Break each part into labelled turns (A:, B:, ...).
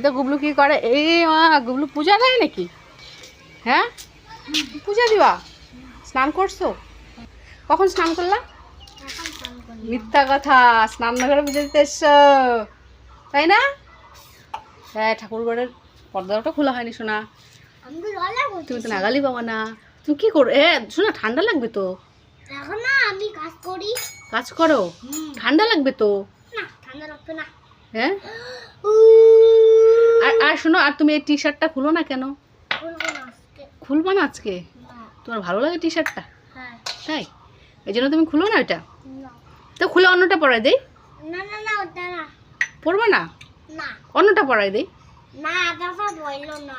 A: তো গুবলু কি করে? এই মা, গুবলু পূজা দেয় নাকি? হ্যাঁ, পূজা দিবা? স্নান করছো? কখন স্নান করলা? মিথ্যা কথা, স্নান না করে পুজো দিতে এসছো, তাই না? হ্যাঁ, ঠাকুর ঘরের পর্দাটা খোলা হয়নি সোনা, তুমি তো নাগালি পাবা না। তুমি কি করো? শোনা, ঠান্ডা লাগবে তো।
B: এখন না আমি কাজ করি।
A: কাজ করো, ঠান্ডা লাগবে তো।
B: না, ঠান্ডা লাগবে না।
A: হ্যাঁ, আর শোনো, আর তুমি এই টি শার্টটা খুলো না কেন?
B: খুলবো না আজকে।
A: খুলবা না আজকে?
B: না।
A: তোমার ভালো লাগে টি শার্টটা?
B: হ্যাঁ।
A: তাই এই জন্য তুমি খুলো না ওইটা?
B: না
A: তো খুলে অন্যটা পরাই দেই।
B: না না না, ওটা না।
A: পরবা না?
B: না
A: অন্যটা পরাই দেই।
B: না, দাদা বললো না।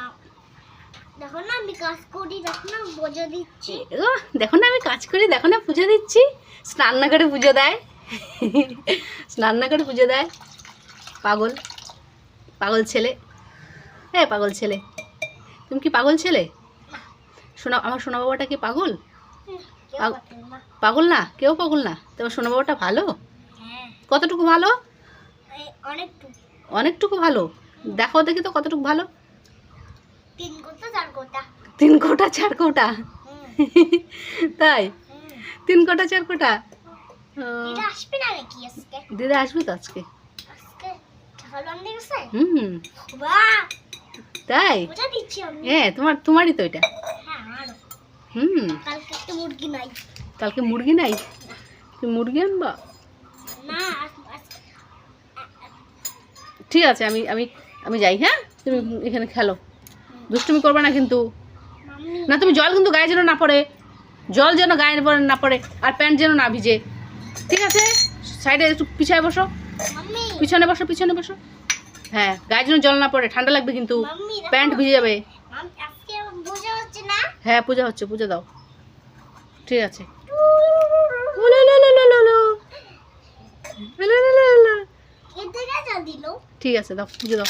B: দেখো না আমি কাজ করি, দেখো না বোঝা দিচ্ছি।
A: দেখো না আমি কাজ করি, দেখো না পুজো দিচ্ছি। স্নান না করে পুজো দেয়, স্নান না করে পুজো দেয়। পাগল, পাগল ছেলে। হ্যাঁ, পাগল ছেলে। তুমি কি পাগল ছেলে? সোনা, আমার সোনা বাবাটা কি পাগল?
B: কেউ পারবে না।
A: পাগল না, কেউ পাগল না। তোমার সোনা বাবাটা ভালো?
B: হ্যাঁ,
A: কতটুকু ভালো?
B: অনেকটুকু।
A: অনেকটুকু ভালো। দেখো দেখি তো কতটুকু ভালো।
B: 3 কোটা 4 কোটা।
A: 3 কোটা 4 কোটা? তাই? 3 কোটা 4 কোটা?
B: দিদা আসবে না নাকি আজকে?
A: দিদা আসবে তো আজকে।
B: আজকে ঠাকুর আনতে গেছে? বাহ,
A: তাই?
B: বোঝা দিচ্ছি আমি।
A: হ্যাঁ, তোমারই তো এটা।
B: হ্যাঁ, আমারও। কালকে একটা মুরগি নাই।
A: কালকে মুরগি নাই? তুমি মুরগি আনবা?
B: না,
A: ঠিক আছে, আমি আমি আমি যাই। হ্যাঁ, তুমি এখানে খেলো, দুষ্টুমি করবে না কিন্তু।
B: মাম্মি
A: না, তুমি জল কিন্তু গায়ে যেন না পড়ে, জল যেন গায়ে না পড়ে, আর প্যান্ট যেন না ভিজে, ঠিক আছে? সাইডে একটু পিছায় বসো,
B: মাম্মি
A: পিছনে বসো, পিছনে বসো। হ্যাঁ, গায়ে যেন জল না পড়ে, ঠান্ডা লাগবে কিন্তু,
B: মাম্মি দেখো।
A: প্যান্ট ভিজে যাবে।
B: আজকে বোঝা হচ্ছে না।
A: হ্যাঁ, পূজা হচ্ছে, পূজা দাও। ঠিক আছে।
B: এদিকে যা দিল।
A: ঠিক আছে, দাও, পুজো দাও।